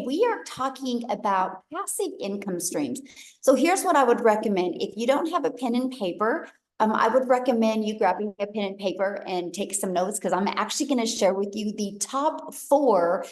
we are talking about passive income streams. So here's what I would recommend. If you don't have a pen and paper, I would recommend you grabbing a pen and paper and take some notes, because I'm actually going to share with you the top four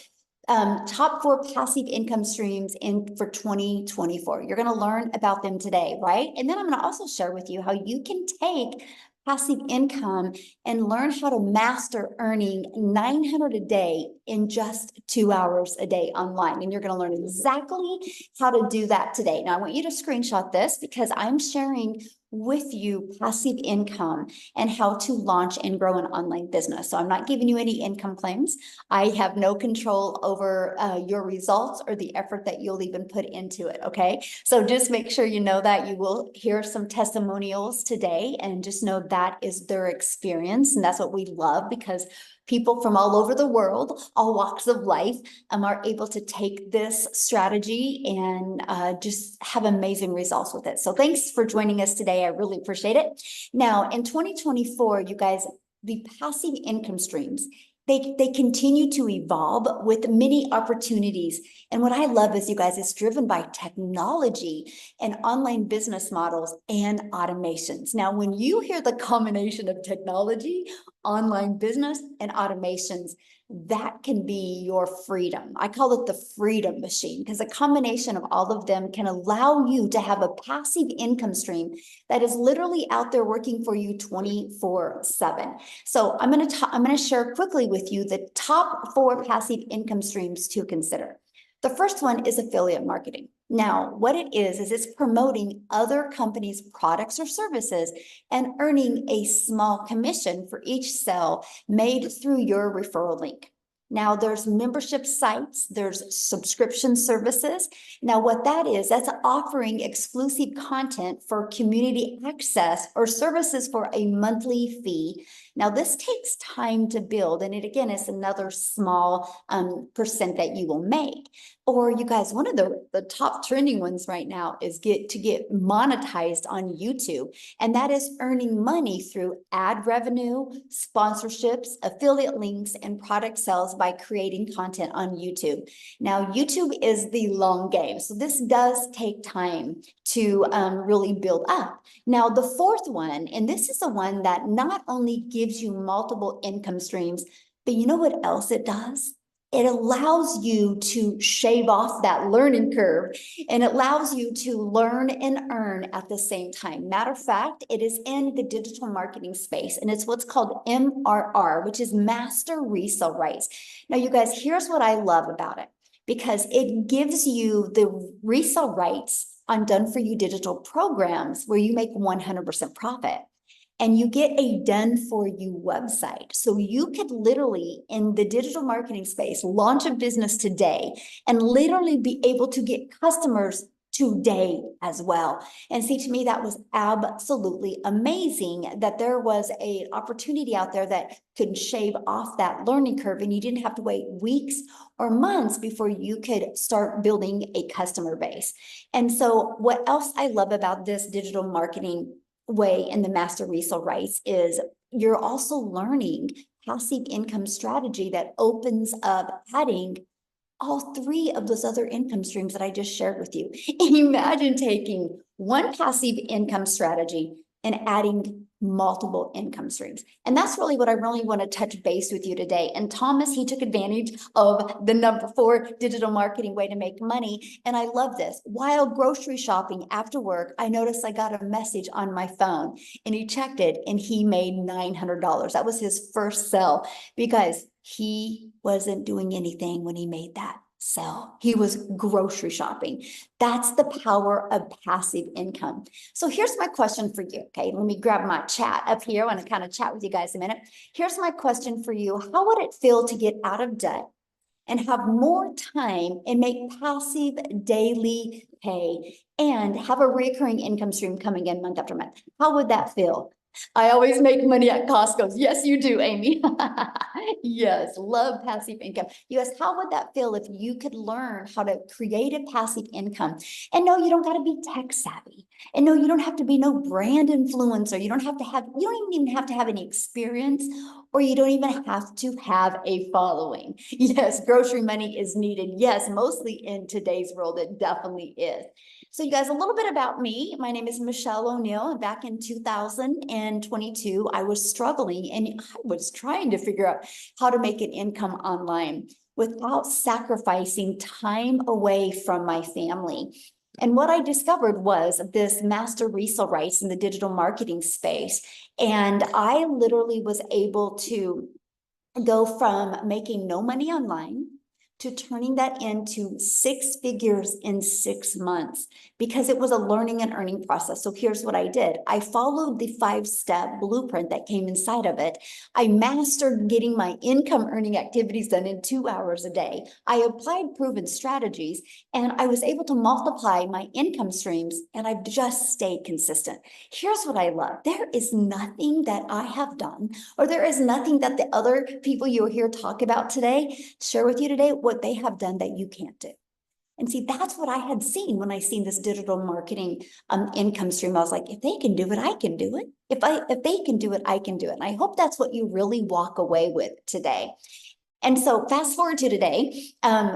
passive income streams for 2024. You're going to learn about them today, right? And then I'm going to also share with you how you can take passive income and learn how to master earning $900 a day in just 2 hours a day online. And you're going to learn exactly how to do that today. Now, I want you to screenshot this, because I'm sharing with you passive income and how to launch and grow an online business. So I'm not giving you any income claims. I have no control over your results or the effort that you'll even put into it, okay? So just make sure you know that. You will hear some testimonials today, and just know that is their experience. And that's what we love, because people from all over the world, all walks of life, are able to take this strategy and just have amazing results with it. So thanks for joining us today. I really appreciate it. Now, in 2024, you guys, the passive income streams, they continue to evolve with many opportunities. And what I love is, you guys, it's driven by technology and online business models and automations. Now, when you hear the combination of technology, online business, and automations, that can be your freedom. I call it the freedom machine, because a combination of all of them can allow you to have a passive income stream that is literally out there working for you 24/7. So I'm going to share quickly with you the top 4 passive income streams to consider. The first one is affiliate marketing. Now, what it is it's promoting other companies' products or services and earning a small commission for each sale made through your referral link. Now, there's membership sites, there's subscription services. Now, what that is, that's offering exclusive content for community access or services for a monthly fee. Now, this takes time to build, and it again is another small percent that you will make. Or you guys, one of the top trending ones right now is get monetized on YouTube. And that is earning money through ad revenue, sponsorships, affiliate links, and product sales by creating content on YouTube. Now, YouTube is the long game. So this does take time to really build up. Now, the fourth one, and this is the one that not only gives you multiple income streams, but you know what else it does? It allows you to shave off that learning curve, and it allows you to learn and earn at the same time. Matter of fact, it is in the digital marketing space, and it's what's called MRR, which is master resale rights. Now, you guys, here's what I love about it, because it gives you the resale rights on done-for-you digital programs where you make 100% profit. And you get a done-for-you website. So you could literally, in the digital marketing space, launch a business today and literally be able to get customers today as well. And see, to me, that was absolutely amazing, that there was an opportunity out there that could shave off that learning curve, and you didn't have to wait weeks or months before you could start building a customer base. And so what else I love about this digital marketing way in the master resale rights is you're also learning passive income strategy that opens up adding all 3 of those other income streams that I just shared with you. Imagine taking one passive income strategy and adding multiple income streams. And that's really what I really want to touch base with you today. And Thomas, he took advantage of the number 4 digital marketing way to make money. And I love this. While grocery shopping after work, I noticed I got a message on my phone, and he checked it and he made $900. That was his first sell, because he wasn't doing anything when he made that sell. He was grocery shopping. That's the power of passive income. So here's my question for you. Okay, let me grab my chat up here. I want to kind of chat with you guys a minute. Here's my question for you. How would it feel to get out of debt and have more time and make passive daily pay and have a recurring income stream coming in month after month? How would that feel? I always make money at Costco. Yes, you do, Amy. Yes, love passive income. You ask, how would that feel if you could learn how to create a passive income? And no, you don't got to be tech savvy. And no, you don't have to be no brand influencer. You don't even have to have any experience or you don't even have to have a following. Yes, grocery money is needed. Yes, mostly in today's world, it definitely is. So you guys, a little bit about me. My name is Michelle O'Neill, and back in 2022, I was struggling and I was trying to figure out how to make an income online without sacrificing time away from my family. And what I discovered was this master resale rights in the digital marketing space. And I literally was able to go from making no money online to turning that into 6 figures in 6 months, because it was a learning and earning process. So here's what I did. I followed the 5-step blueprint that came inside of it. I mastered getting my income earning activities done in 2 hours a day. I applied proven strategies, and I was able to multiply my income streams, and I've just stayed consistent. Here's what I love. There is nothing that I have done, or there is nothing that the other people you'll hear talk about today, share with you today, what they have done that you can't do. And see, that's what I had seen when I seen this digital marketing income stream. I was like, if they can do it, I can do it. If they can do it, I can do it. And I hope that's what you really walk away with today. And so fast forward to today,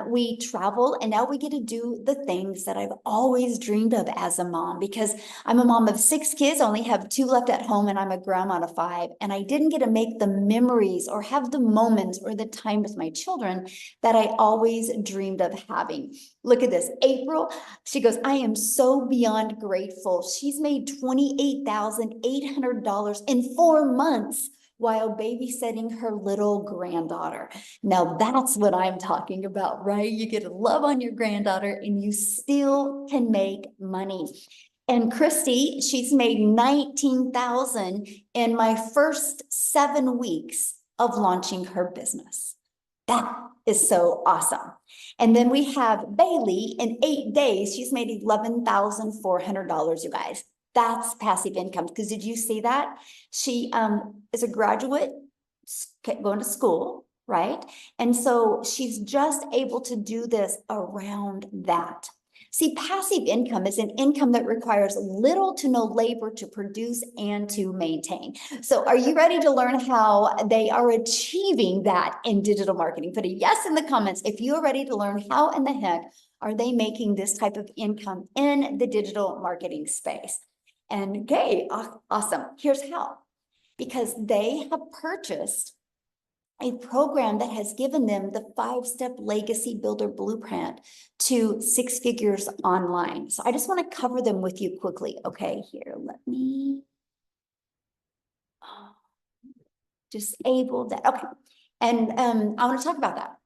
we travel, and now we get to do the things that I've always dreamed of as a mom, because I'm a mom of 6 kids, only have 2 left at home, and I'm a grandma of 5. And I didn't get to make the memories or have the moments or the time with my children that I always dreamed of having. Look at this, April, she goes, I am so beyond grateful. She's made $28,800 in 4 months while babysitting her little granddaughter. Now that's what I'm talking about, right? You get to love on your granddaughter and you still can make money. And Christy, she's made $19,000 in my first 7 weeks of launching her business. That is so awesome. And then we have Bailey, in 8 days, she's made $11,400, you guys. That's passive income. Because did you see that? She is a graduate going to school, right? And so she's just able to do this around that. See, passive income is an income that requires little to no labor to produce and to maintain. So are you ready to learn how they are achieving that in digital marketing? Put a yes in the comments if you are ready to learn how in the heck are they making this type of income in the digital marketing space. And okay, awesome. Here's how. Because they have purchased a program that has given them the 5-step legacy builder blueprint to 6 figures online. So I just want to cover them with you quickly. Okay, here, let me disable that. Okay, and I want to talk about that.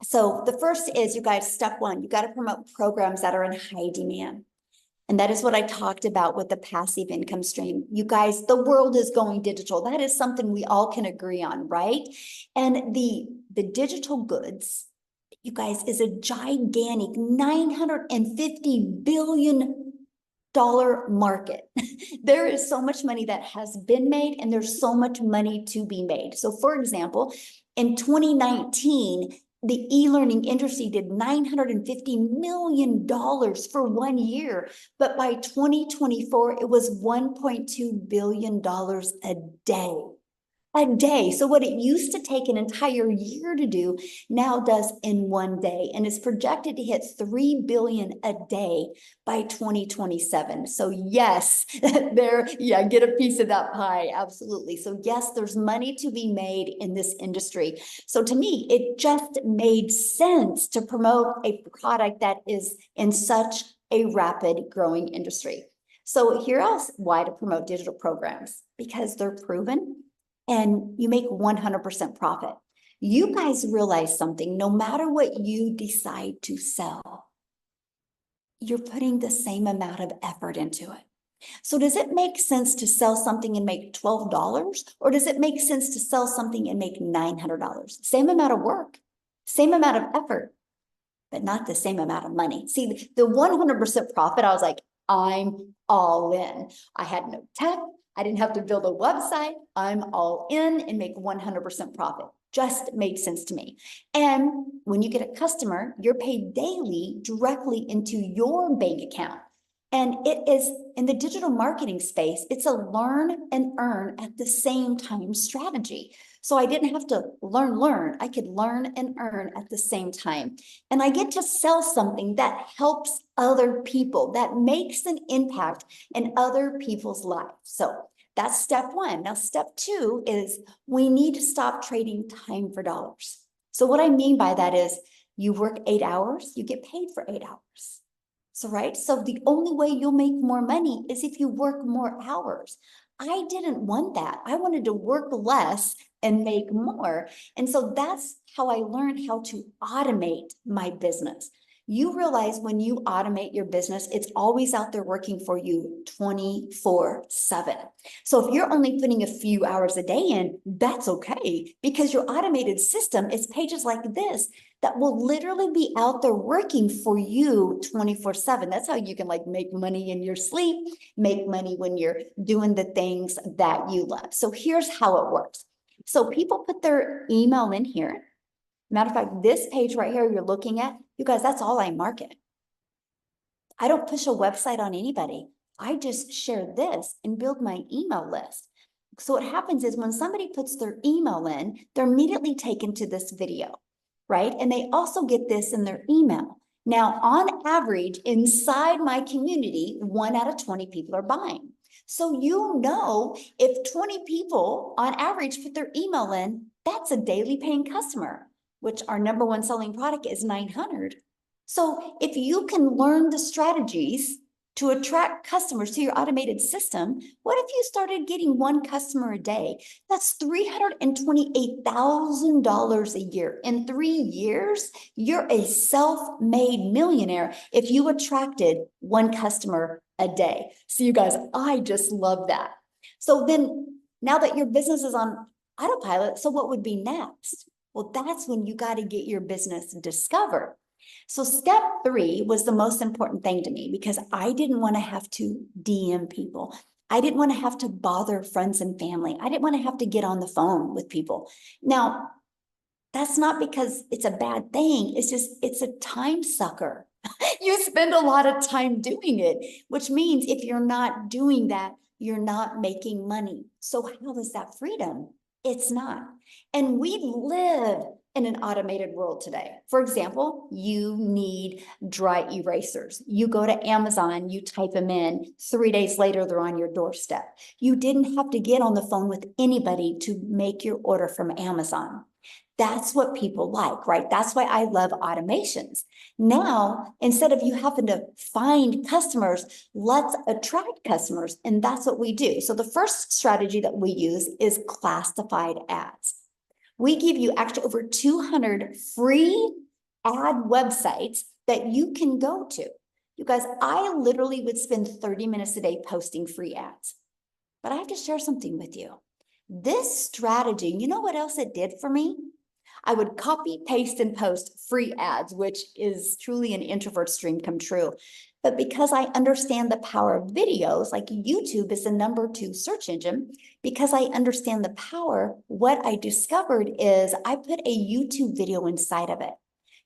So the first is, you guys, step 1, you got to promote programs that are in high demand. And that is what I talked about with the passive income stream. You guys, the world is going digital. That is something we all can agree on, right? And the digital goods, you guys, is a gigantic $950 billion market. There is so much money that has been made, and there's so much money to be made. So for example, in 2019, the e-learning industry did $950 million for 1 year, but by 2024, it was $1.2 billion a day. A day. So what it used to take an entire year to do now does in 1 day, and is projected to hit $3 billion a day by 2027. So yes, get a piece of that pie. Absolutely. So yes, there's money to be made in this industry. So to me, it just made sense to promote a product that is in such a rapid growing industry. So here else, why to promote digital programs? Because they're proven, and you make 100% profit. You guys realize something, no matter what you decide to sell, you're putting the same amount of effort into it. So does it make sense to sell something and make $12? Or does it make sense to sell something and make $900? Same amount of work, same amount of effort, but not the same amount of money. See, the 100% profit, I was like, I'm all in. I had no tech. I didn't have to build a website. I'm all in and make 100% profit. Just made sense to me. And when you get a customer, you're paid daily directly into your bank account. And it is in the digital marketing space, it's a learn and earn at the same time strategy. So I didn't have to learn. I could learn and earn at the same time. And I get to sell something that helps other people, that makes an impact in other people's lives. So that's step one. Now, step two is we need to stop trading time for dollars. So what I mean by that is you work 8 hours, you get paid for 8 hours. So, right? So the only way you'll make more money is if you work more hours. I didn't want that. I wanted to work less and make more. And so that's how I learned how to automate my business. You realize when you automate your business, it's always out there working for you 24/7. So if you're only putting a few hours a day in, that's okay, because your automated system is pages like this that will literally be out there working for you 24/7. That's how you can like make money in your sleep, make money when you're doing the things that you love. So here's how it works. So people put their email in here. Matter of fact, this page right here you're looking at, you guys, that's all I market. I don't push a website on anybody. I just share this and build my email list. So what happens is when somebody puts their email in, they're immediately taken to this video, right? And they also get this in their email. Now, on average, inside my community, 1 out of 20 people are buying. So you know, if 20 people on average put their email in, that's a daily paying customer, which our number one selling product is 900. So if you can learn the strategies to attract customers to your automated system, what if you started getting 1 customer a day? That's $328,000 a year. In 3 years, you're a self-made millionaire if you attracted 1 customer a day. So you guys, I just love that. So then now that your business is on autopilot, so what would be next? Well, that's when you got to get your business discovered. So step 3 was the most important thing to me because I didn't want to have to DM people. I didn't want to have to bother friends and family. I didn't want to have to get on the phone with people. Now, that's not because it's a bad thing. It's just, it's a time sucker. You spend a lot of time doing it, which means if you're not doing that, you're not making money. So how is that freedom? It's not. And we live in an automated world today. For example, you need dry erasers. You go to Amazon, you type them in, 3 days later, they're on your doorstep. You didn't have to get on the phone with anybody to make your order from Amazon. That's what people like, right? That's why I love automations. Now, instead of you having to find customers, let's attract customers. And that's what we do. So the first strategy that we use is classified ads. We give you actually over 200 free ad websites that you can go to. You guys, I literally would spend 30 minutes a day posting free ads. But I have to share something with you. This strategy, you know what else it did for me? I would copy, paste, and post free ads, which is truly an introvert's dream come true. But because I understand the power of videos, like YouTube is the number 2 search engine, because I understand the power, what I discovered is I put a YouTube video inside of it.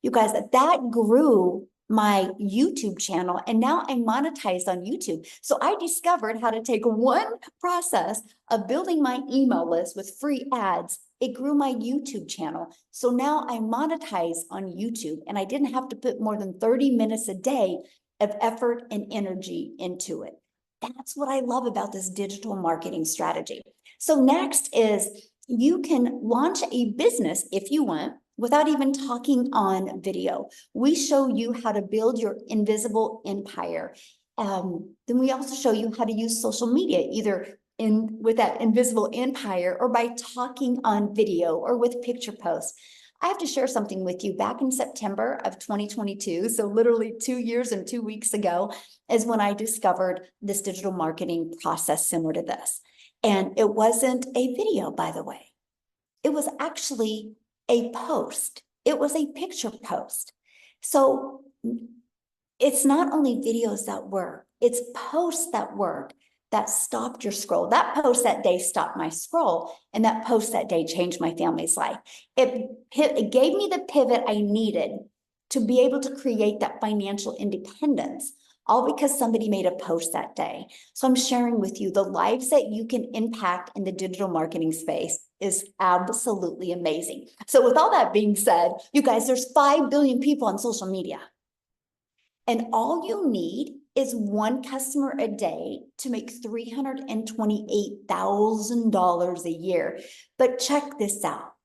You guys, that grew my YouTube channel, and now I'm monetized on YouTube. So I discovered how to take one process of building my email list with free ads. It grew my YouTube channel. So now I monetize on YouTube, and I didn't have to put more than 30 minutes a day of effort and energy into it. That's what I love about this digital marketing strategy. So next is you can launch a business if you want without even talking on video. We show you how to build your invisible empire. Then we also show you how to use social media, either with that invisible empire or by talking on video or with picture posts. I have to share something with you. Back in September of 2022, so literally 2 years and 2 weeks ago, is when I discovered this digital marketing process similar to this. And it wasn't a video, by the way. It was actually a post. It was a picture post. So it's not only videos that work, it's posts that work that stopped your scroll. That post that day stopped my scroll, and that post that day changed my family's life. It gave me the pivot I needed to be able to create that financial independence. all because somebody made a post that day. So I'm sharing with you the lives that you can impact in the digital marketing space is absolutely amazing. So with all that being said, you guys, there's 5 billion people on social media. And all you need is one customer a day to make $328,000 a year. But check this out.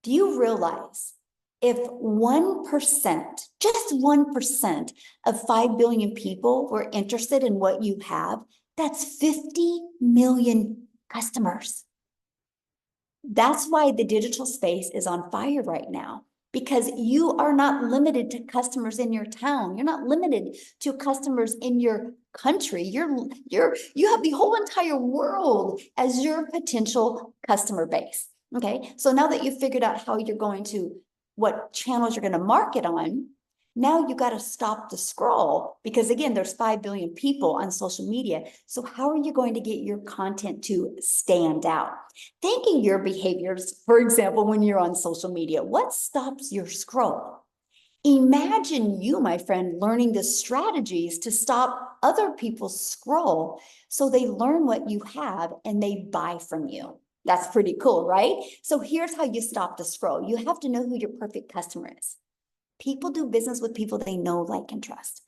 Do you realize if 1%, just 1% of 5 billion people were interested in what you have, that's 50 million customers. That's why the digital space is on fire right now, because you are not limited to customers in your town. You're not limited to customers in your country. You have the whole entire world as your potential customer base. Okay, so now that you've figured out how you're going to, what channels you're going to market on, now you got to stop the scroll, because again, there's 5 billion people on social media. So how are you going to get your content to stand out? Thinking your behaviors, for example, when you're on social media, what stops your scroll? Imagine you, my friend, learning the strategies to stop other people's scroll so they learn what you have and they buy from you. That's pretty cool, right? So here's how you stop the scroll. You have to know who your perfect customer is. People do business with people they know, like, and trust.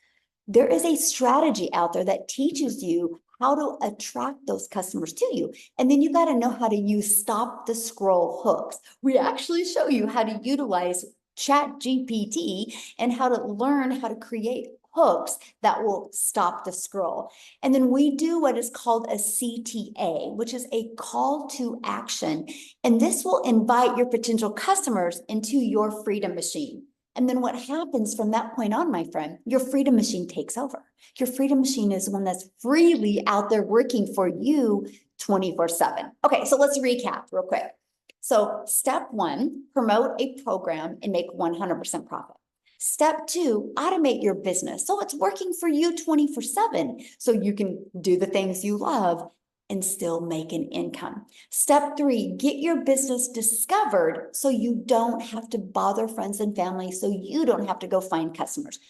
There is a strategy out there that teaches you how to attract those customers to you. And then you got to know how to use stop the scroll hooks. We actually show you how to utilize ChatGPT and how to learn how to create hooks that will stop the scroll. And then we do what is called a CTA, which is a call to action. And this will invite your potential customers into your freedom machine. And then what happens from that point on, my friend, your freedom machine takes over. Your freedom machine is one that's freely out there working for you 24/7. Okay, so let's recap real quick. So step 1, promote a program and make 100% profit. Step 2, automate your business so it's working for you 24/7 so you can do the things you love and still make an income. Step 3, get your business discovered so you don't have to bother friends and family, so you don't have to go find customers.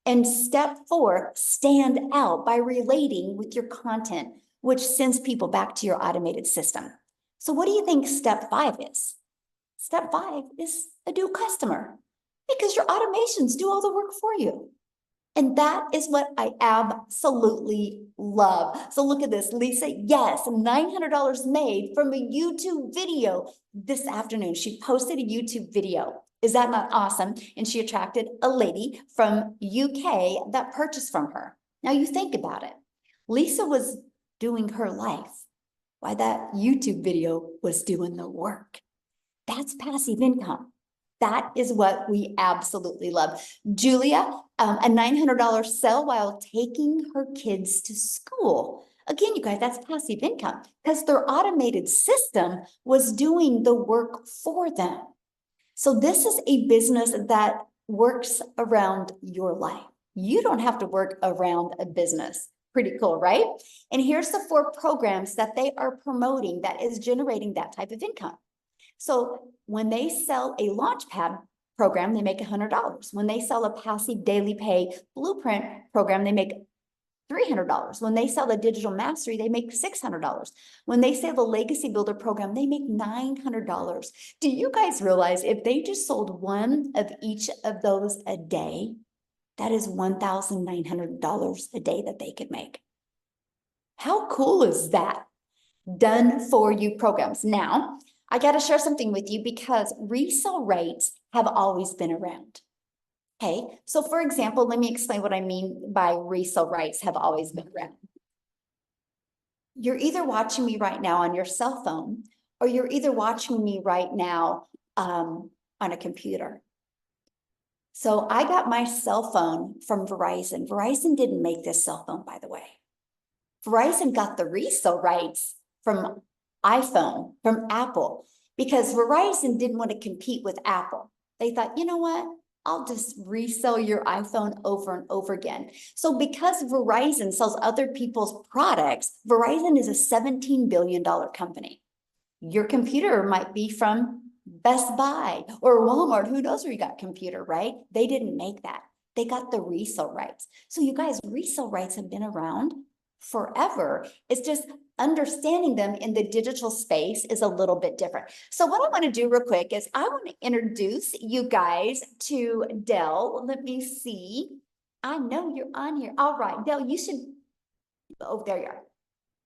And step 4, stand out by relating with your content, which sends people back to your automated system. So what do you think step 5 is? Step 5 is a new customer, because your automations do all the work for you. And that is what I absolutely love. So look at this, Lisa. Yes, $900 made from a YouTube video this afternoon. She posted a YouTube video. Is that not awesome? And she attracted a lady from UK that purchased from her. Now you think about it. Lisa was doing her life while that YouTube video was doing the work. That's passive income. That is what we absolutely love. Julia, a $900 sale while taking her kids to school. Again, you guys, that's passive income because their automated system was doing the work for them. So this is a business that works around your life. You don't have to work around a business. Pretty cool, right? And here's the 4 programs that they are promoting that is generating that type of income. So when they sell a Launchpad program, they make $100. When they sell a passive daily pay blueprint program, they make $300. When they sell a digital mastery, they make $600. When they sell the legacy builder program, they make $900. Do you guys realize if they just sold one of each of those a day, that is $1,900 a day that they could make? How cool is that? Done for you programs. Now, I got to share something with you because resale rates have always been around. Okay, so for example, let me explain what I mean by resale rates have always been around. You're either watching me right now on your cell phone, or you're either watching me right now on a computer. So I got my cell phone from Verizon. Verizon didn't make this cell phone, by the way. Verizon got the resale rights from iPhone, from Apple, because Verizon didn't want to compete with Apple. They thought, you know what? I'll just resell your iPhone over and over again. So because Verizon sells other people's products, Verizon is a $17 billion company. Your computer might be from Best Buy or Walmart. Who knows where you got computer, right? They didn't make that. they got the resale rights. So you guys, resale rights have been around forever. It's just understanding them in the digital space is a little bit different. So what I want to do real quick is I want to introduce you guys to Dell. Let me see. I know you're on here. All right, Dell, you should, oh, there you are.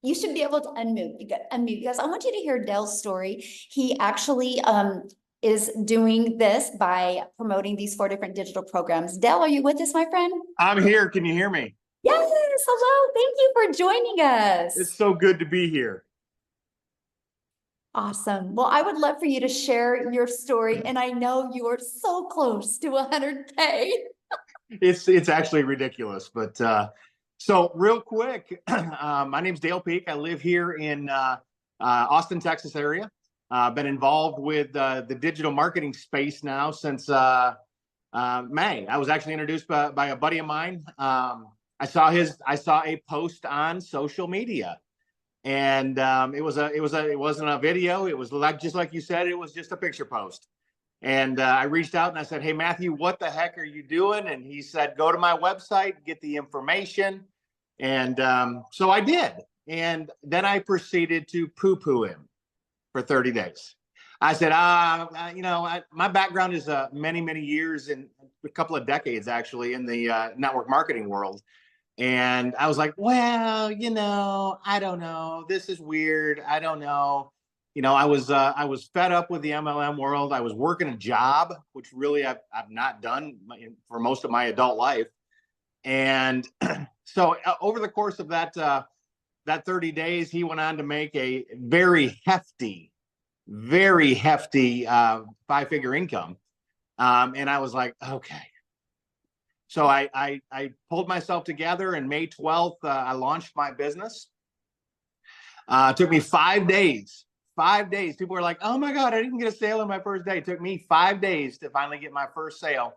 You should be able to unmute. You got unmute. Guys, I want you to hear Dell's story. He actually is doing this by promoting these 4 different digital programs. Dell, are you with us, my friend? I'm here. Can you hear me? Yes, hello. Thank you for joining us. It's so good to be here. Awesome. Well, I would love for you to share your story, and I know you are so close to 100K. It's actually ridiculous, but so real quick, my name's Dale Peak. I live here in Austin, Texas area. Been involved with the digital marketing space now since May. I was actually introduced by a buddy of mine. I saw a post on social media, and it wasn't a video. It was just like you said, it was just a picture post. And I reached out and I said, "Hey, Matthew, what the heck are you doing?" And he said, "Go to my website, get the information." And so I did. And then I proceeded to poo-poo him for 30 days. I said, my background is many, many years and a couple of decades, actually, in the network marketing world. And I was like, well, I don't know. This is weird. I don't know. I was fed up with the MLM world. I was working a job, which really I've not done for most of my adult life. And so over the course of that 30 days, he went on to make a very hefty 5-figure income. And I was like, okay. So I pulled myself together, and May 12th, I launched my business. It took me 5 days. 5 days. People were like, "Oh my God, I didn't get a sale on my first day." It took me 5 days to finally get my first sale.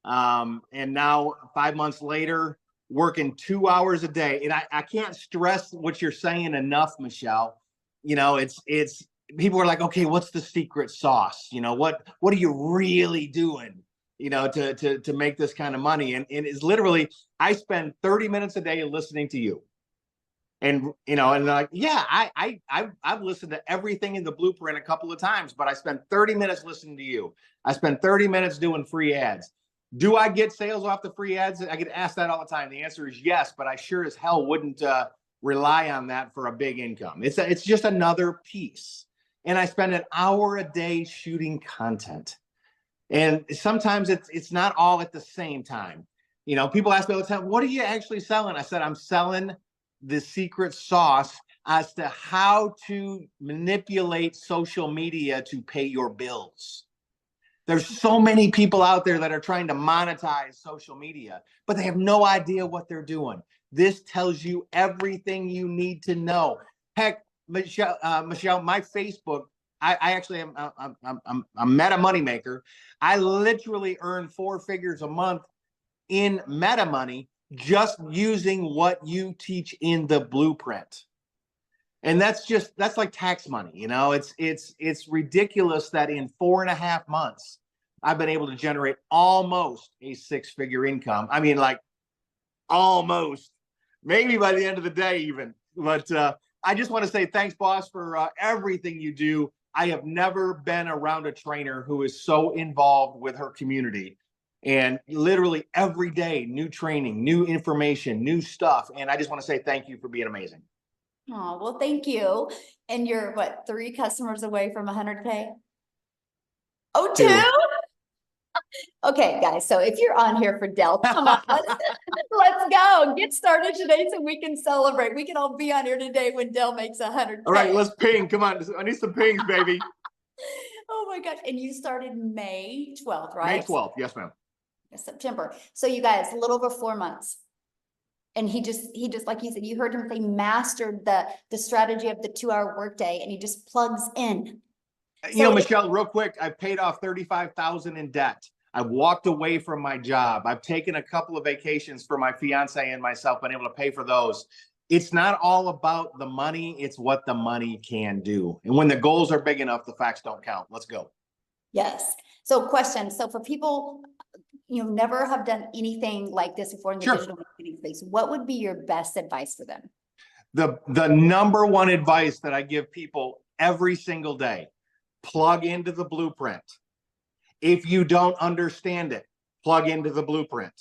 And now 5 months later, working 2 hours a day. And I can't stress what you're saying enough, Michelle. It's people are like, "Okay, what's the secret sauce? What are you really doing, to make this kind of money?" And it's literally, I spend 30 minutes a day listening to you. And, and like, yeah, I've listened to everything in the blueprint a couple of times, but I spent 30 minutes listening to you. I spent 30 minutes doing free ads. Do I get sales off the free ads? I get asked that all the time. The answer is yes, but I sure as hell wouldn't rely on that for a big income. It's just another piece. And I spend an hour a day shooting content. And sometimes it's not all at the same time. People ask me all the time, "What are you actually selling?" I said, "I'm selling the secret sauce as to how to manipulate social media to pay your bills." There's so many people out there that are trying to monetize social media, but they have no idea what they're doing. This tells you everything you need to know. Heck, Michelle, my Facebook, I actually am I'm a meta moneymaker. I literally earn 4 figures a month in meta money just using what you teach in the blueprint. And that's like tax money. It's ridiculous that in 4.5 months, I've been able to generate almost a 6-figure income. I mean, like almost, maybe by the end of the day even. But I just want to say thanks, boss, for everything you do. I have never been around a trainer who is so involved with her community. And literally every day, new training, new information, new stuff. And I just want to say thank you for being amazing. Oh, well, thank you. And you're 3 customers away from 100K? Oh, 2? Okay, guys. So if you're on here for Dell, come on, let's go. Get started today so we can celebrate. We can all be on here today when Dell makes 100K. All right, let's ping. Come on. I need some pings, baby. Oh my gosh. And you started May 12th, right? May 12th. Yes, ma'am. September. So you guys, a little over 4 months. And he just, like you said, you heard him say, mastered the strategy of the 2-hour workday, and he just plugs in. Michelle, real quick, I paid off $35,000 in debt. I've walked away from my job. I've taken a couple of vacations for my fiance and myself, been able to pay for those. It's not all about the money. It's what the money can do. And when the goals are big enough, the facts don't count. Let's go. Yes. So question. So for people, never have done anything like this before in the Sure. digital marketing space, what would be your best advice for them? The number one advice that I give people every single day, plug into the blueprint. If you don't understand it, plug into the blueprint.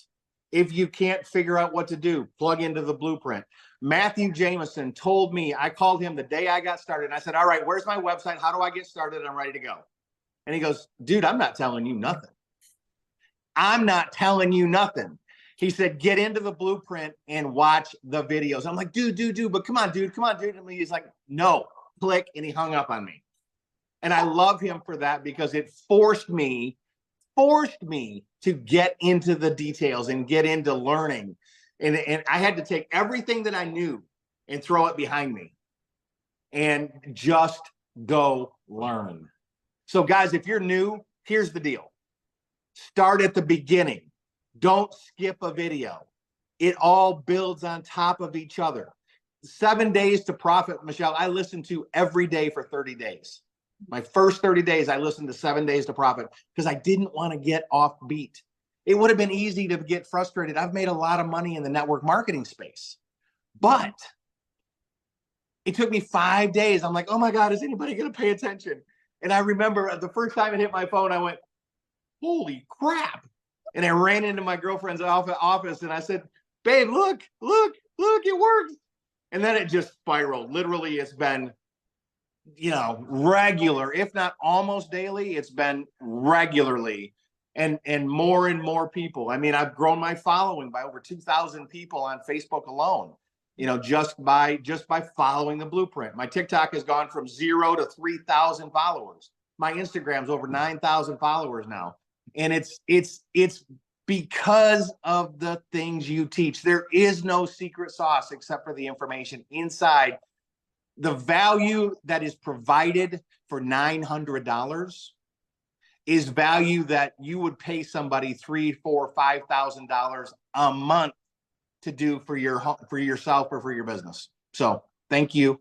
If you can't figure out what to do, plug into the blueprint. Matthew Jameson told me, I called him the day I got started, and I said, all right, where's my website? How do I get started? I'm ready to go. And he goes, dude, I'm not telling you nothing. I'm not telling you nothing. He said, get into the blueprint and watch the videos. I'm like, dude, but come on, dude. And he's like, no, click. And he hung up on me. And I love him for that, because it forced me to get into the details and get into learning. And I had to take everything that I knew and throw it behind me and just go learn. So guys, if you're new, here's the deal. Start at the beginning. Don't skip a video. It all builds on top of each other. 7 days to profit, Michelle, I listened to every day for 30 days. My first 30 days, I listened to 7 days to profit because I didn't want to get off beat. It would have been easy to get frustrated. I've made a lot of money in the network marketing space, but it took me 5 days. I'm like, oh my God, is anybody going to pay attention? And I remember the first time it hit my phone, I went, holy crap. And I ran into my girlfriend's office and I said, babe, look, it works. And then it just spiraled. Literally, it's been, regular, if not almost daily, it's been regularly and more people. I mean, I've grown my following by over 2,000 people on Facebook alone, just by following the blueprint. My TikTok has gone from 0 to 3,000 followers. My Instagram's over 9,000 followers now. And it's because of the things you teach. There is no secret sauce except for the information inside. The value that is provided for $900 is value that you would pay somebody $3,000, $4,000, $5,000 a month to do for yourself or for your business. So thank you.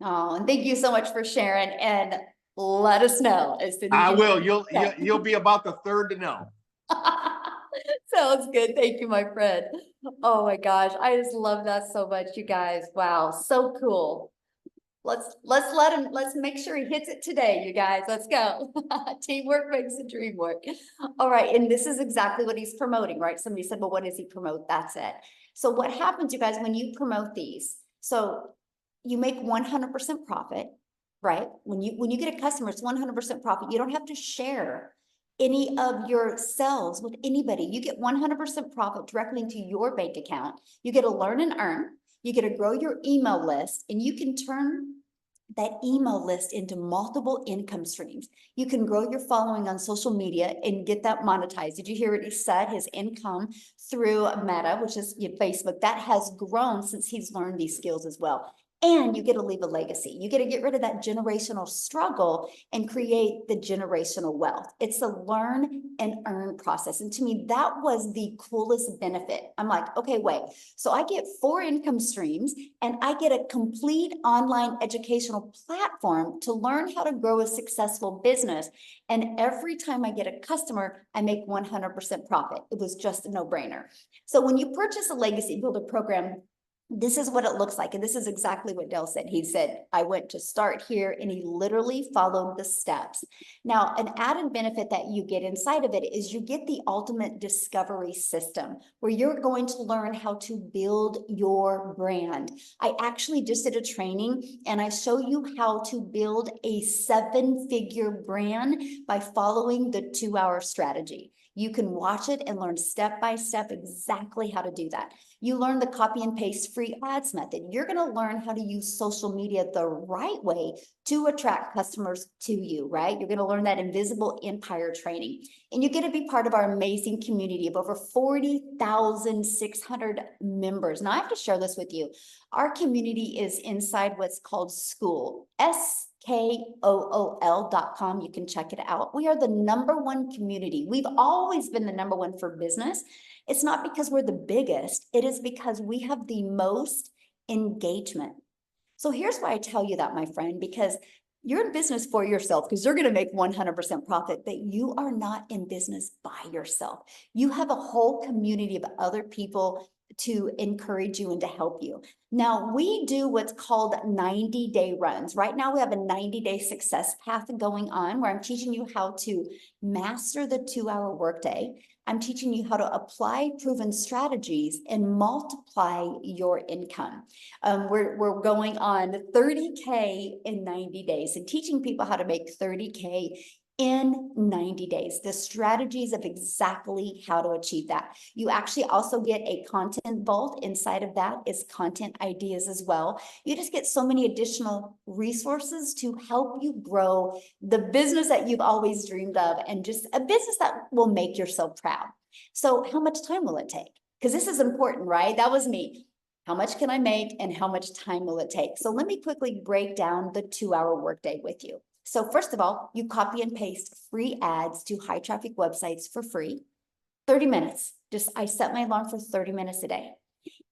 Oh, and thank you so much for sharing, and let us know as soon as I will. You'll be about the third to know. Sounds good. Thank you, my friend. Oh my gosh, I just love that so much, you guys. Wow, so cool. Let's make sure he hits it today, you guys. Let's go. Teamwork makes the dream work. All right, and this is exactly what he's promoting, right? Somebody said, well, what does he promote? That's it. So what happens, you guys, when you promote these? So you make 100% profit, right? When you get a customer, it's 100% profit. You don't have to share any of your sales with anybody. You get 100% profit directly into your bank account. You get to learn and earn. You get to grow your email list, and you can turn that email list into multiple income streams. You can grow your following on social media and get that monetized. Did you hear what he said? His income through Meta, which is Facebook, that has grown since he's learned these skills as well. And you get to leave a legacy. You get to get rid of that generational struggle and create the generational wealth. It's a learn and earn process. And to me, that was the coolest benefit. I'm like, okay, wait. So I get 4 income streams and I get a complete online educational platform to learn how to grow a successful business. And every time I get a customer, I make 100% profit. It was just a no-brainer. So when you purchase a legacy builder program, this is what it looks like. And this is exactly what Dale said. He said, I went to start here, and he literally followed the steps. Now, an added benefit that you get inside of it is you get the ultimate discovery system where you're going to learn how to build your brand. I actually just did a training and I show you how to build a 7-figure brand by following the 2-hour strategy. You can watch it and learn step by step exactly how to do that. You learn the copy and paste free ads method. You're going to learn how to use social media the right way to attract customers to you, right? You're going to learn that invisible empire training. And you get to be part of our amazing community of over 40,600 members. Now, I have to share this with you. Our community is inside what's called School, SKOOL.com. You can check it out. We are the #1 community. We've always been the #1 for business. It's not because we're the biggest. It is because we have the most engagement. So here's why I tell you that, my friend, because You're in business for yourself because you're going to make 100% profit, but you are not in business by yourself. You have a whole community of other people to encourage you and to help you. Now, we do what's called 90-day runs. Right now, we have a 90-day success path going on where I'm teaching you how to master the 2-hour workday. I'm teaching you how to apply proven strategies and multiply your income. We're going on 30K in 90 days and teaching people how to make 30K in 90 days, the strategies of exactly how to achieve that. You actually also get a content vault. Inside of that is content ideas as well. You just get so many additional resources to help you grow the business that you've always dreamed of and just a business that will make yourself proud. So how much time will it take? Because this is important, right? That was me. How much can I make and how much time will it take? So let me quickly break down the 2-hour workday with you. So first of all, you copy and paste free ads to high traffic websites for free. 30 minutes. I set my alarm for 30 minutes a day.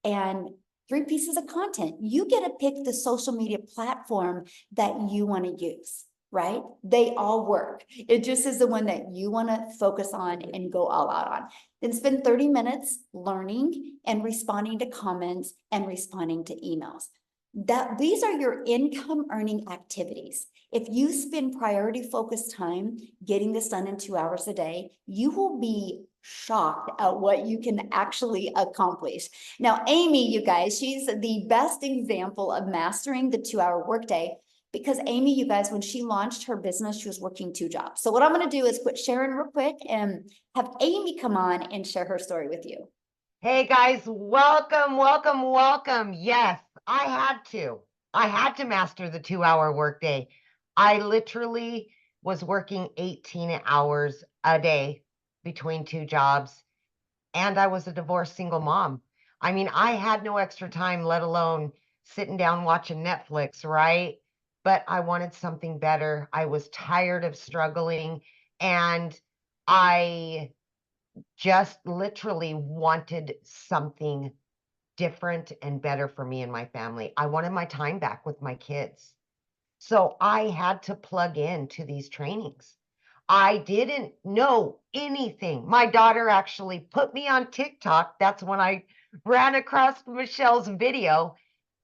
And 3 pieces of content. You get to pick the social media platform that you want to use, right? They all work. It just is the one that you want to focus on and go all out on. Then spend 30 minutes learning and responding to comments and responding to emails. These are your income earning activities. If you spend priority focused time getting this done in 2 hours a day, you will be shocked at what you can actually accomplish. Now, Amy, you guys, she's the best example of mastering the 2-hour workday because Amy, you guys, when she launched her business, she was working 2 jobs. So what I'm going to do is quit sharing real quick and have Amy come on and share her story with you. Hey guys, welcome, welcome, welcome. Yes, I had to master the 2-hour workday. I literally was working 18 hours a day between 2 jobs, and I was a divorced single mom. I mean, I had no extra time, let alone sitting down watching Netflix, right? But I wanted something better. I was tired of struggling, and I just literally wanted something different and better for me and my family. I wanted my time back with my kids. So I had to plug into these trainings. I didn't know anything. My daughter actually put me on TikTok. That's when I ran across Michelle's video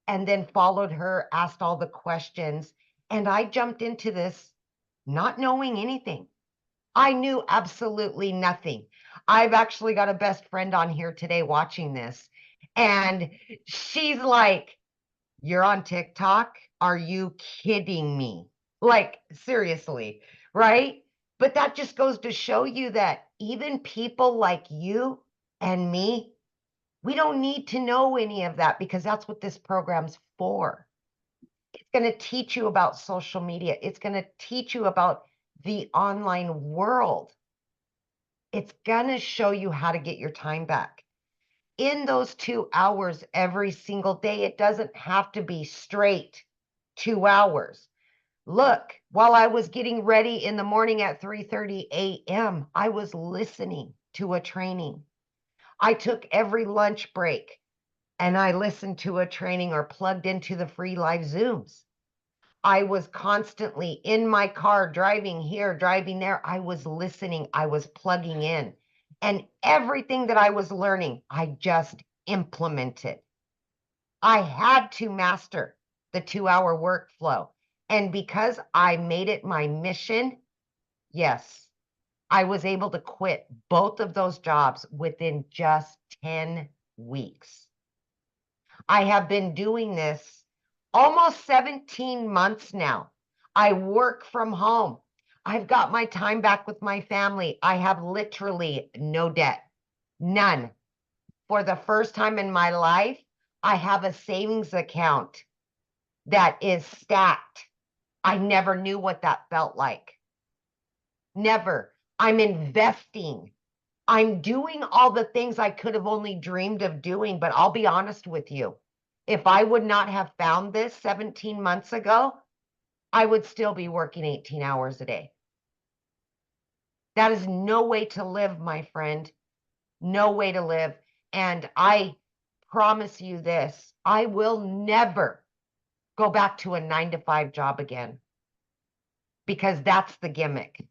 and then followed her, asked all the questions. And I jumped into this not knowing anything. I knew absolutely nothing. I've actually got a best friend on here today watching this. And she's like, "You're on TikTok? Are you kidding me?" Like, seriously, right? But that just goes to show you that even people like you and me, we don't need to know any of that because that's what this program's for. It's going to teach you about social media. It's going to teach you about the online world. It's going to show you how to get your time back. In those 2 hours every single day, it doesn't have to be straight 2 hours. Look, while I was getting ready in the morning at 3:30 a.m., I was listening to a training. I took every lunch break and I listened to a training or plugged into the free live Zooms. I was constantly in my car, driving here, driving there. I was listening. I was plugging in. And everything that I was learning, I just implemented. I had to master the 2-hour workflow. And because I made it my mission, yes, I was able to quit both of those jobs within just 10 weeks. I have been doing this almost 17 months now. I work from home. I've got my time back with my family. I have literally no debt, none. For the first time in my life, I have a savings account that is stacked. I never knew what that felt like. Never. I'm investing. I'm doing all the things I could have only dreamed of doing, but I'll be honest with you. If I would not have found this 17 months ago, I would still be working 18 hours a day. That is no way to live, my friend. No way to live. And I promise you this, I will never go back to a 9-to-5 job again. because that's the gimmick.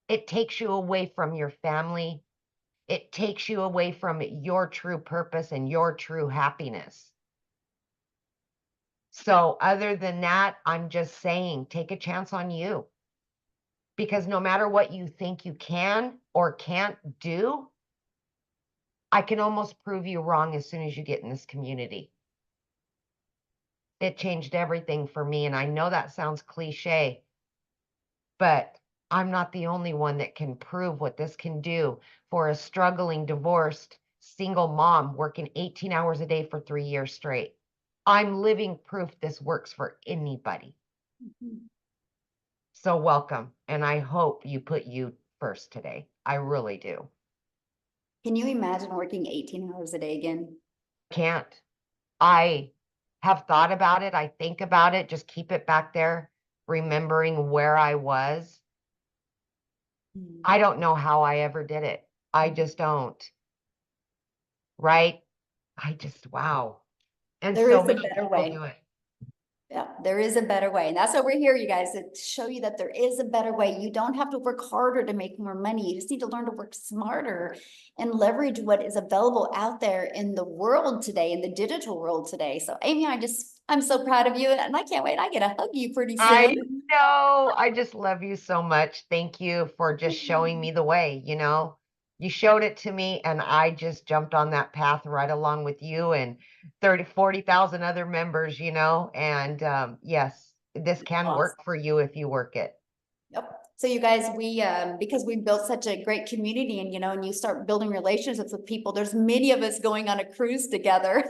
It takes you away from your family. It takes you away from your true purpose and your true happiness. So other than that, I'm just saying, take a chance on you. Because no matter what you think you can or can't do, I can almost prove you wrong as soon as you get in this community. It changed everything for me. And I know that sounds cliche, but I'm not the only one that can prove what this can do for a struggling, divorced, single mom working 18 hours a day for 3 years straight. I'm living proof this works for anybody. So welcome. And I hope you put you first today. I really do. Can you imagine working 18 hours a day again? Can't. I have thought about it. I think about it. Just keep it back there, remembering where I was. I don't know how I ever did it. I just don't. Right? Wow. And There so is a many better people way. do it. Yeah, there is a better way. And that's why we're here, you guys, to show you that there is a better way. You don't have to work harder to make more money. You just need to learn to work smarter and leverage what is available out there in the world today, in the digital world today. So Amy, I'm so proud of you, and I can't wait. I get to hug you pretty I soon. know. I just love you so much. Thank you for just showing me the way, you know. You showed it to me and I just jumped on that path right along with you and 40,000 other members, you know. And yes, this can Awesome. work for you if you work it. Yep. So you guys, because we built such a great community, and and you start building relationships with people, there's many of us going on a cruise together.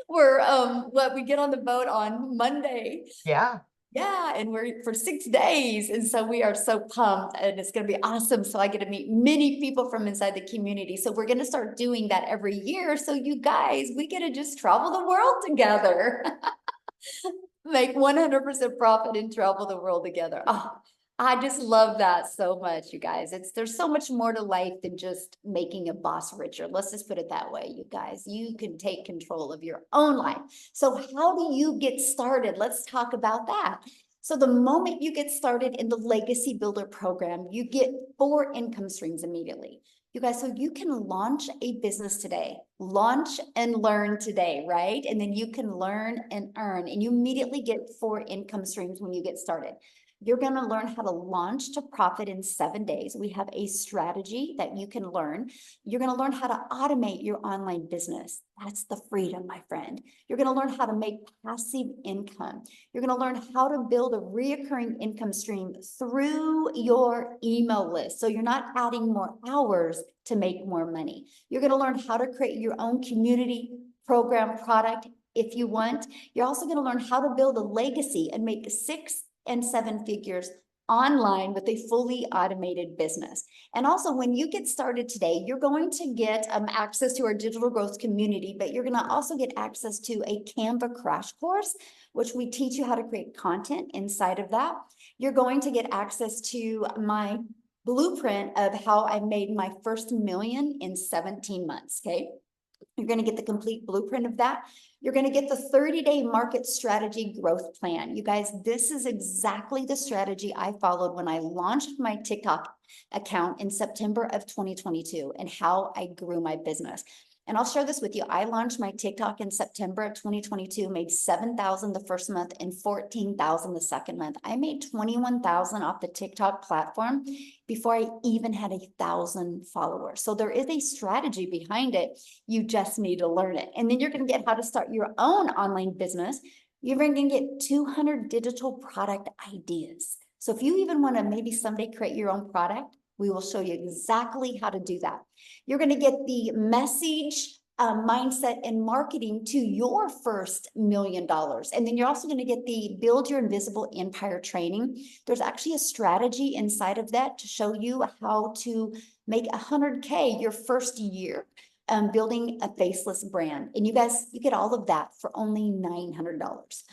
We get on the boat on Monday. Yeah. Yeah, and we're for 6 days. And so we are so pumped, and it's going to be awesome. So I get to meet many people from inside the community. So we're going to start doing that every year. So you guys, we get to just travel the world together. Make 100% profit and travel the world together. Oh, I just love that so much, you guys. There's so much more to life than just making a boss richer. Let's just put it that way, you guys. You can take control of your own life. So how do you get started? Let's talk about that. So the moment you get started in the Legacy Builder program, you get 4 income streams immediately. You guys, so you can launch a business today, launch and learn today, right? And then you can learn and earn, and you immediately get 4 income streams when you get started. You're going to learn how to launch to profit in 7 days. We have a strategy that you can learn. You're going to learn how to automate your online business. That's the freedom, my friend. You're going to learn how to make passive income. You're going to learn how to build a reoccurring income stream through your email list. So you're not adding more hours to make more money. You're going to learn how to create your own community, program, product if you want. You're also going to learn how to build a legacy and make 6 and 7 figures online with a fully automated business. And also, when you get started today, you're going to get access to our digital growth community, but you're going to also get access to a Canva crash course, which we teach you how to create content inside of that. You're going to get access to my blueprint of how I made my first million in 17 months. Okay. You're going to get the complete blueprint of that. You're going to get the 30-day market strategy growth plan. You guys, this is exactly the strategy I followed when I launched my TikTok account in September of 2022 and how I grew my business. And I'll share this with you. I launched my TikTok in September of 2022, made $7,000 the first month and $14,000 the second month. I made $21,000 off the TikTok platform before I even had 1,000 followers. So there is a strategy behind it. You just need to learn it. And then you're going to get how to start your own online business. You're going to get 200 digital product ideas. So if you even want to maybe someday create your own product, we will show you exactly how to do that. You're going to get the message, mindset, and marketing to your first $1 million. And then you're also going to get the Build Your Invisible Empire training. There's actually a strategy inside of that to show you how to make 100K your first year. Building a faceless brand. And you guys, you get all of that for only $900.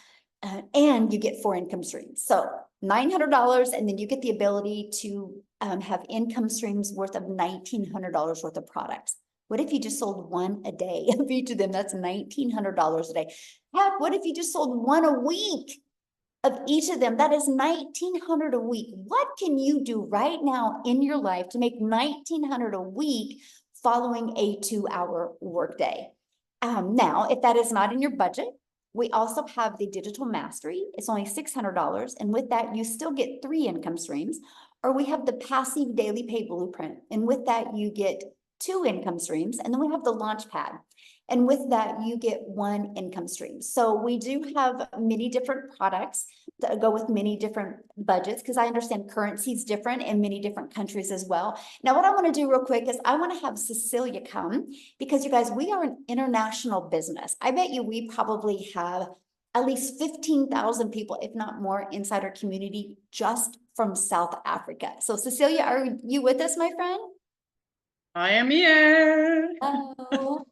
And you get 4 income streams. So $900, and then you get the ability to have income streams worth of $1,900 worth of products. What if you just sold 1 a day of each of them? That's $1,900 a day. Heck, what if you just sold 1 a week? of each of them, that is $1,900 a week. What can you do right now in your life to make $1,900 a week following a 2-hour workday? Now, if that is not in your budget, we also have the digital mastery. It's only $600. And with that, you still get 3 income streams. Or we have the passive daily pay blueprint. And with that, you get 2 income streams. And then we have the launch pad. And with that, you get 1 income stream. So we do have many different products that go with many different budgets, because I understand currency is different in many different countries as well. Now, what I want to do real quick is I want to have Cecilia come, because you guys, we are an international business. I bet you we probably have at least 15,000 people, if not more, inside our community just from South Africa. So Cecilia, are you with us, my friend? I am here. Hello.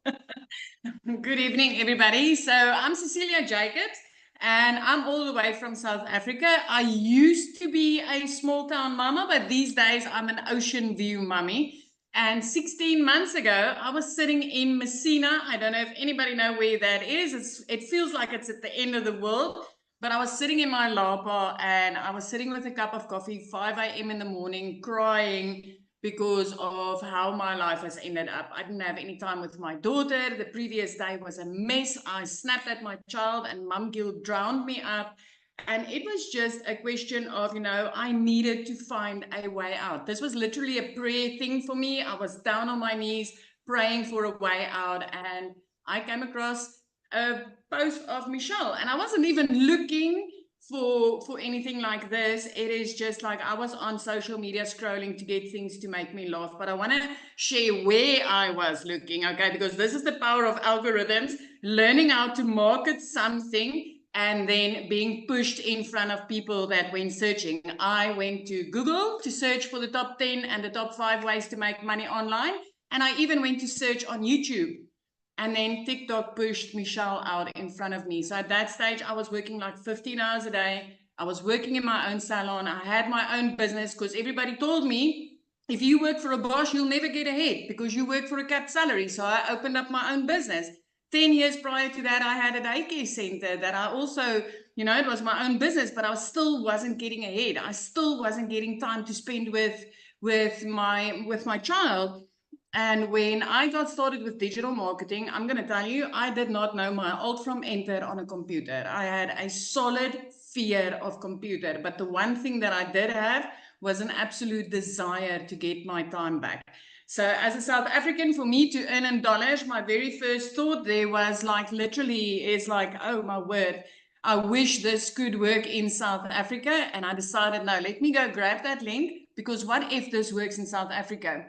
Good evening, everybody. So I'm Cecilia Jacobs, and I'm all the way from South Africa. I used to be a small town mama, but these days I'm an ocean view mummy. And 16 months ago, I was sitting in Messina. I don't know if anybody know where that is. It feels like it's at the end of the world. But I was sitting in my lapa, and I was sitting with a cup of coffee, 5 a.m. in the morning, crying because of how my life has ended up. I didn't have any time with my daughter. The previous day was a mess. I snapped at my child and mum guilt drowned me up. And it was just a question of, I needed to find a way out. This was literally a prayer thing for me. I was down on my knees praying for a way out. And I came across a post of Michelle, and I wasn't even looking for anything like this. It is just like I was on social media scrolling to get things to make me laugh, but I want to share where I was looking, okay, because this is the power of algorithms, learning how to market something and then being pushed in front of people that went searching. I went to Google to search for the top 10 and the top 5 ways to make money online, and I even went to search on YouTube. And then TikTok pushed Michelle out in front of me. So at that stage, I was working like 15 hours a day. I was working in my own salon. I had my own business, because everybody told me, if you work for a boss, you'll never get ahead because you work for a capped salary. So I opened up my own business. 10 years prior to that, I had a daycare center that I also, it was my own business, but I still wasn't getting ahead. I still wasn't getting time to spend with my child. And when I got started with digital marketing, I'm going to tell you, I did not know my alt from enter on a computer. I had a solid fear of computer. But the one thing that I did have was an absolute desire to get my time back. So as a South African, for me to earn in dollars, my very first thought there was like, literally, is like, oh my word, I wish this could work in South Africa. And I decided, no, let me go grab that link, because what if this works in South Africa?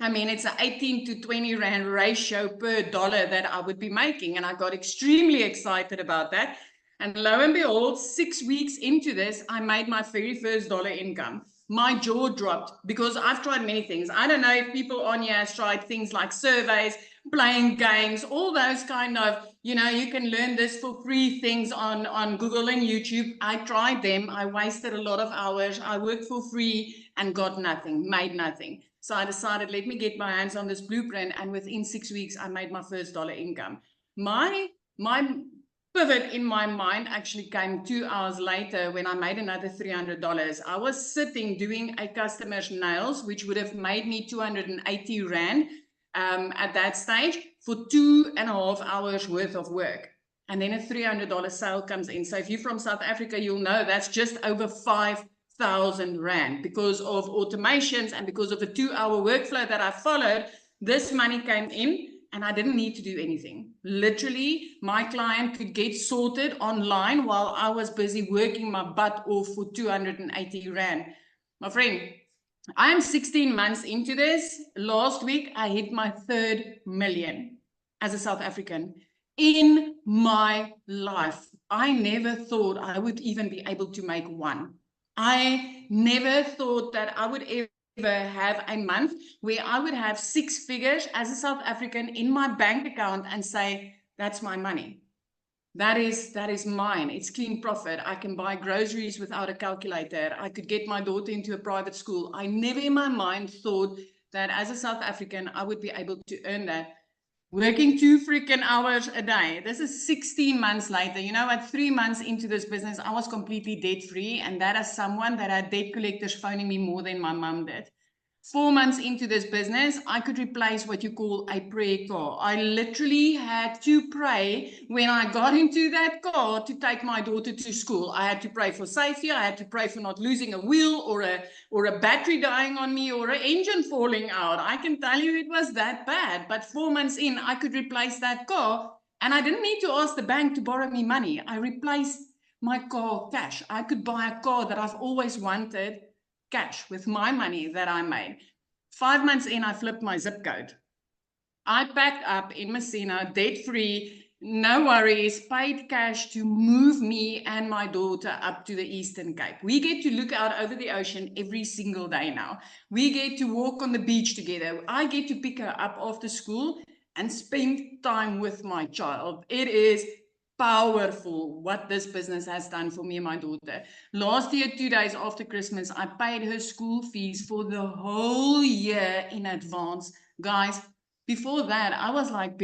I mean, it's an 18 to 20 Rand ratio per dollar that I would be making. And I got extremely excited about that. And lo and behold, 6 weeks into this, I made my very first dollar income. My jaw dropped, because I've tried many things. I don't know if people on here have tried things like surveys, playing games, all those kind of, you can learn this for free things on Google and YouTube. I tried them. I wasted a lot of hours. I worked for free and got nothing, made nothing. So I decided, let me get my hands on this blueprint. And within 6 weeks, I made my first dollar income. My pivot in my mind actually came 2 hours later, when I made another $300. I was sitting doing a customer's nails, which would have made me 280 Rand at that stage for 2.5 hours worth of work. And then a $300 sale comes in. So if you're from South Africa, you'll know that's just over 5,000 Rand. Because of automations and because of the 2-hour workflow that I followed, this money came in. And I didn't need to do anything. Literally, my client could get sorted online while I was busy working my butt off for 280 Rand. My friend, I'm 16 months into this. Last week, I hit my 3rd million as a South African in my life. I never thought I would even be able to make one. I never thought that I would ever have a month where I would have 6 figures as a South African in my bank account and say, that's my money. That is mine. It's clean profit. I can buy groceries without a calculator. I could get my daughter into a private school. I never in my mind thought that as a South African, I would be able to earn that. working 2 freaking hours a day. This is 16 months later. You know what? 3 months into this business, I was completely debt free. And that is someone that had debt collectors phoning me more than my mom did. 4 months into this business, I could replace what you call a prayer car. I literally had to pray when I got into that car to take my daughter to school. I had to pray for safety. I had to pray for not losing a wheel or a battery dying on me or an engine falling out. I can tell you it was that bad. But 4 months in, I could replace that car. And I didn't need to ask the bank to borrow me money. I replaced my car cash. I could buy a car that I've always wanted cash with my money that I made. 5 months in, I flipped my zip code. I packed up in Messina, debt free, no worries, paid cash to move me and my daughter up to the Eastern Cape. We get to look out over the ocean every single day now. We get to walk on the beach together. I get to pick her up after school and spend time with my child. It is powerful what this business has done for me and my daughter. Last year, 2 days after Christmas, I paid her school fees for the whole year in advance. Guys, before that, I was like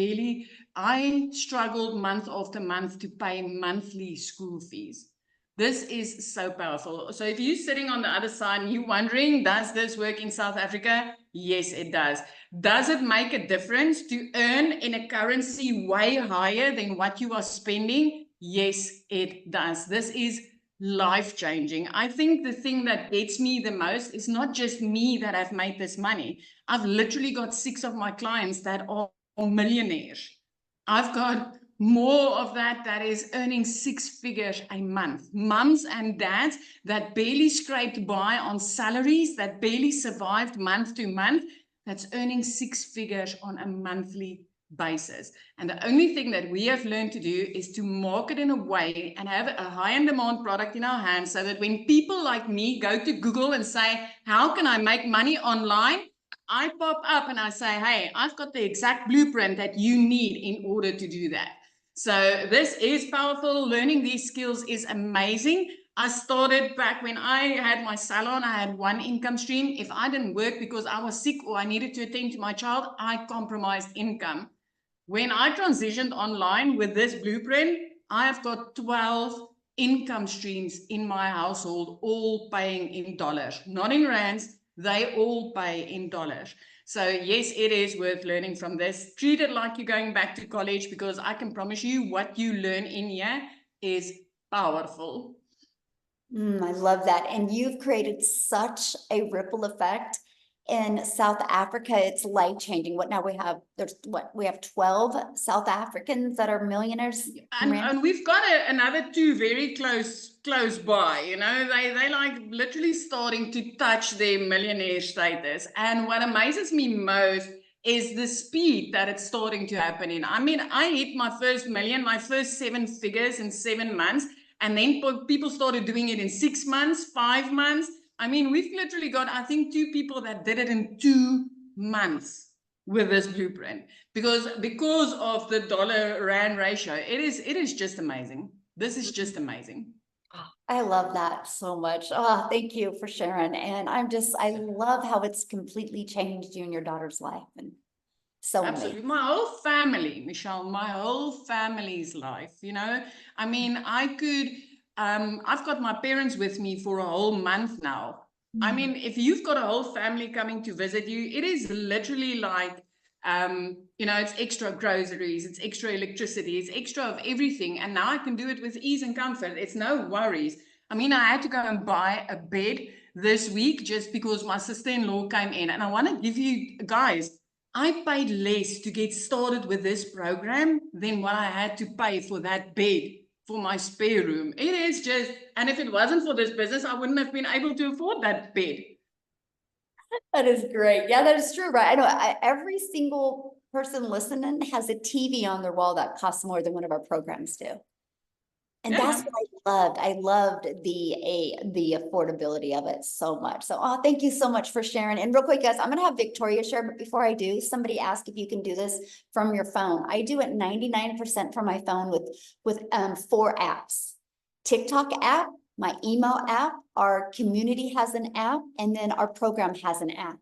I struggled month after month to pay monthly school fees. This is so powerful. So if you're sitting on the other side and you're wondering, does this work in South Africa? Yes, it does. Does it make a difference to earn in a currency way higher than what you are spending? Yes, it does. This is life-changing. I think the thing that gets me the most is not just me that have made this money. I've literally got 6 of my clients that are millionaires. I've got more of that is earning 6 figures a month. Mums and dads that barely scraped by on salaries, that barely survived month to month, that's earning 6 figures on a monthly basis. And the only thing that we have learned to do is to market in a way and have a high and demand product in our hands so that when people like me go to Google and say, how can I make money online? I pop up and I say, hey, I've got the exact blueprint that you need in order to do that. So this is powerful. Learning these skills is amazing. I started back when I had my salon. I had one income stream. If I didn't work because I was sick or I needed to attend to my child, I compromised income. When I transitioned online with this blueprint, I have got 12 income streams in my household, all paying in dollars, not in rands. They all pay in dollars. So yes, it is worth learning from this. Treat it like you're going back to college, because I can promise you what you learn in here is powerful. I love that. And you've created such a ripple effect in South Africa. It's life-changing. What now we have, we have 12 South Africans that are millionaires. And we've got another 2 very close by, you know, they like literally starting to touch their millionaire status. And what amazes me most is the speed that it's starting to happen in. I mean, I hit my first million, my first 7 figures in 7 months. And then people started doing it in 6 months, 5 months. I mean, we've literally got, I think, 2 people that did it in 2 months with this blueprint, because of the dollar rand ratio. It is just amazing. This is just amazing. I love that so much. Oh, thank you for sharing. And I love how it's completely changed you and your daughter's life. And so absolutely, my whole family, Michelle, my whole family's life, you know. I mean, I've got my parents with me for a whole month now. I mean, if you've got a whole family coming to visit you, it is literally like, you know, it's extra groceries, it's extra electricity, it's extra of everything. And now I can do it with ease and comfort. It's no worries. I mean, I had to go and buy a bed this week just because my sister-in-law came in. And I want to give you guys, I paid less to get started with this program than what I had to pay for that bed for my spare room. It is just, and if it wasn't for this business, I wouldn't have been able to afford that bed. That is great. Yeah, that is true, right? I know every single person listening has a TV on their wall that costs more than one of our programs do. And that's what I loved. I loved the affordability of it so much. So, thank you so much for sharing. And real quick, guys, I'm going to have Victoria share, but before I do, somebody asked if you can do this from your phone. I do it 99% from my phone with 4 apps. TikTok app, my email app, our community has an app, and then our program has an app.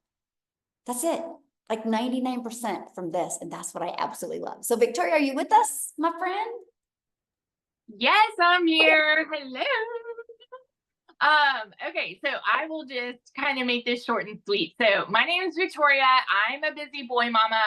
That's it. like 99% from this. And that's what I absolutely love. So Victoria, are you with us, my friend? Yes, I'm here. Hello. Okay, so I will just kind of make this short and sweet. So my name is Victoria. I'm a busy boy mama.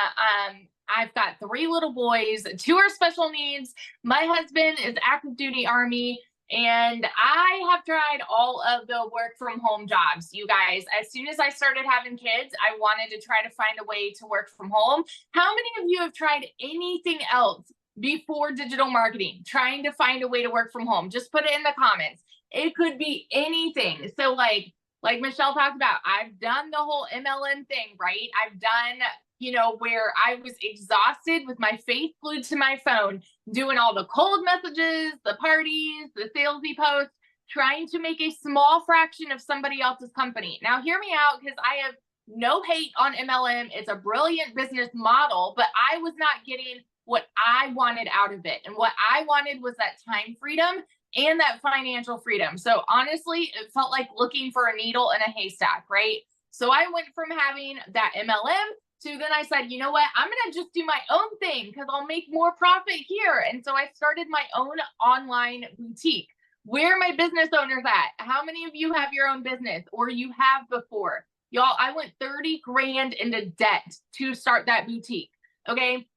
I've got 3 little boys, 2 are special needs. My husband is active duty Army, and I have tried all of the work from home jobs. You guys, as soon as I started having kids, I wanted to try to find a way to work from home. How many of you have tried anything else before digital marketing, trying to find a way to work from home? Just put it in the comments. It could be anything. So like Michelle talked about, I've done the whole MLM thing, right? I've done, you know, where I was exhausted with my face glued to my phone, doing all the cold messages, the parties, the salesy posts, trying to make a small fraction of somebody else's company. Now hear me out, because I have no hate on MLM. It's a brilliant business model, but I was not getting what I wanted out of it. And what I wanted was that time freedom and that financial freedom. So honestly, it felt like looking for a needle in a haystack, right? So I went from having that MLM to then I said, you know what, I'm going to just do my own thing because I'll make more profit here. And so I started my own online boutique. Where are my business owners at? How many of you have your own business, or you have before? Y'all, I went 30 grand into debt to start that boutique. Okay.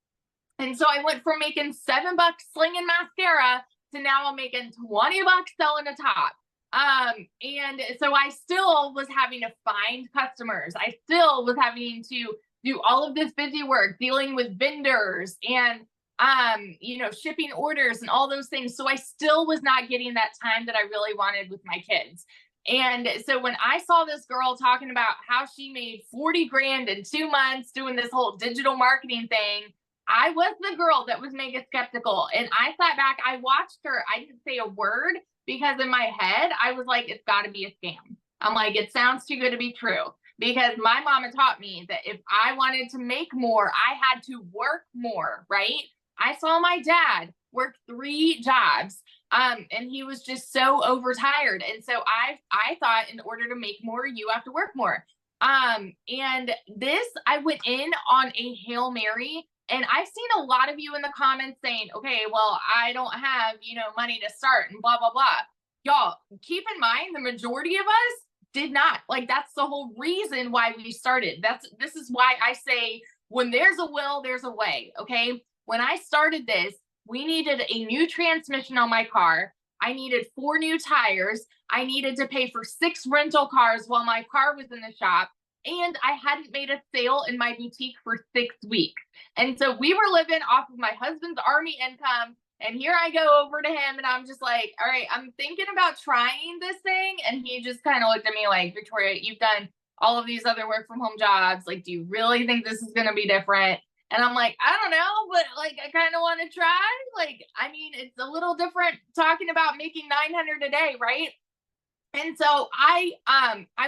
And so I went from making $7 slinging mascara to now I'm making $20 selling a top. And so I still was having to find customers. I still was having to do all of this busy work, dealing with vendors and, you know, shipping orders and all those things. So I still was not getting that time that I really wanted with my kids. And so when I saw this girl talking about how she made 40 grand in 2 months doing this whole digital marketing thing, I was the girl that was mega skeptical. And I sat back, I watched her. I didn't say a word because in my head, I was like, it's got to be a scam. I'm like, it sounds too good to be true. Because my mama taught me that if I wanted to make more, I had to work more, right? I saw my dad work 3 jobs, and he was just so overtired. And so I thought in order to make more, you have to work more. And this, I went in on a Hail Mary. And I've seen a lot of you in the comments saying, okay, well, I don't have, you know, money to start and blah, blah, blah. Y'all, keep in mind, the majority of us did not. Like, that's the whole reason why we started. This is why I say, when there's a will, there's a way. Okay. When I started this, we needed a new transmission on my car. I needed 4 new tires. I needed to pay for 6 rental cars while my car was in the shop. And I hadn't made a sale in my boutique for 6 weeks. And so we were living off of my husband's Army income. And here I go over to him and I'm just like, all right, I'm thinking about trying this thing. And he just kind of looked at me like, Victoria, you've done all of these other work from home jobs. Like, do you really think this is going to be different? And I'm like, I don't know, but like, I kind of want to try. Like, I mean, it's a little different talking about making 900 a day, right? And so I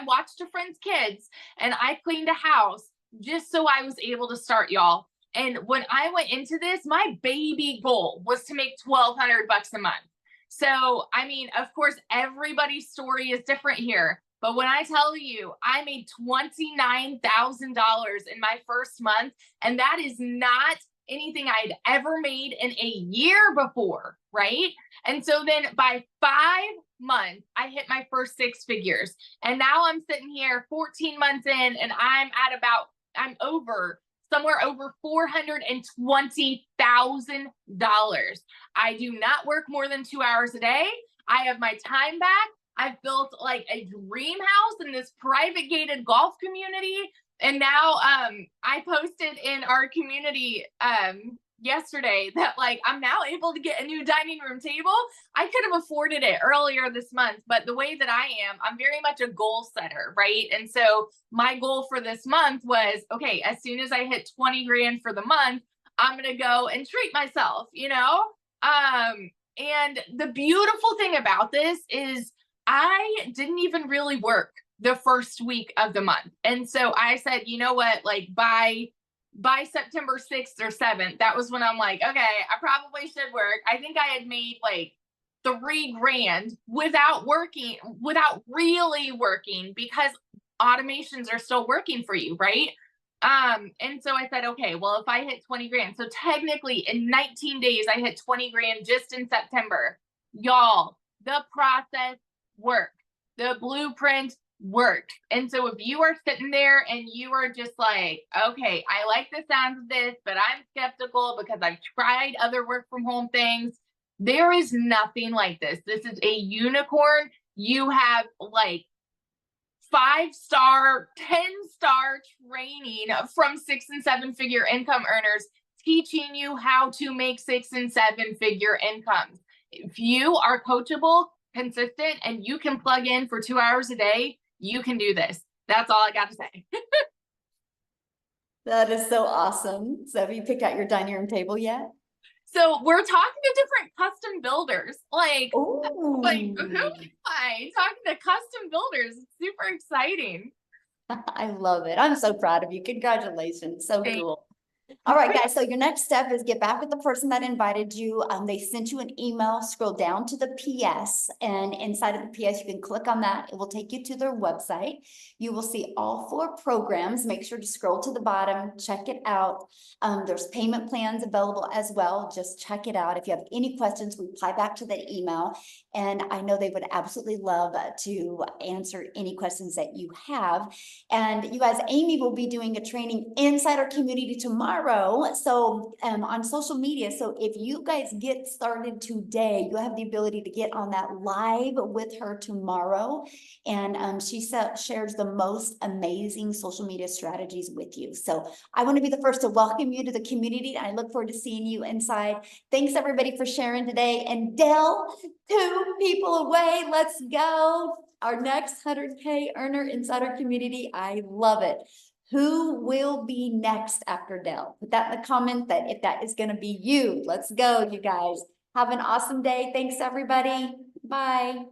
watched a friend's kids and I cleaned a house just so I was able to start, y'all. And when I went into this, my baby goal was to make $1,200 a month. So, I mean, of course, everybody's story is different here. But when I tell you, I made $29,000 in my first month, and that is not anything I'd ever made in a year before, right? And so then by 5 months, I hit my first 6 figures. And now I'm sitting here 14 months in, and I'm somewhere over $420,000. I do not work more than 2 hours a day. I have my time back. I've built like a dream house in this private gated golf community. And now I posted in our community yesterday that like I'm now able to get a new dining room table. I could have afforded it earlier this month, but the way that I am, I'm very much a goal setter, right? And so my goal for this month was, okay, as soon as I hit 20 grand for the month, I'm going to go and treat myself, you know? And the beautiful thing about this is I didn't even really work the first week of the month. And so I said, you know what, like by September 6th or 7th, that was when I'm like, okay, I probably should work. I think I had made like 3 grand without really working, because automations are still working for you, right? And so I said, okay, well, if I hit 20 grand, so technically in 19 days, I hit 20 grand just in September. Y'all, the process worked. The blueprint worked. And so if you are sitting there and you are just like, okay, I like the sound of this, but I'm skeptical because I've tried other work from home things. There is nothing like this. This is a unicorn. You have like 5-star, 10-star training from 6 and 7 figure income earners teaching you how to make 6 and 7 figure incomes. If you are coachable, consistent, and you can plug in for 2 hours a day, you can do this. That's all I got to say. That is so awesome. So have you picked out your dining room table yet? So we're talking to different custom builders. Like who Oh, am I? Talking to custom builders. It's super exciting. I love it. I'm so proud of you. Congratulations. So Thank cool. All right, guys. So your next step is get back with the person that invited you. They sent you an email, scroll down to the PS, and inside of the PS, you can click on that. It will take you to their website. You will see all 4 programs. Make sure to scroll to the bottom, check it out. There's payment plans available as well. Just check it out. If you have any questions, reply back to the email. And I know they would absolutely love to answer any questions that you have. And you guys, Amy will be doing a training inside our community tomorrow. So on social media. So if you guys get started today, you have the ability to get on that live with her tomorrow. And she shares the most amazing social media strategies with you. So I want to be the first to welcome you to the community. I look forward to seeing you inside. Thanks everybody for sharing today. And Dell, 2 people away. Let's go. Our next 100K earner inside our community. I love it. Who will be next after Dell? Put that in the comment that if that is going to be you. Let's go, you guys. Have an awesome day. Thanks, everybody. Bye.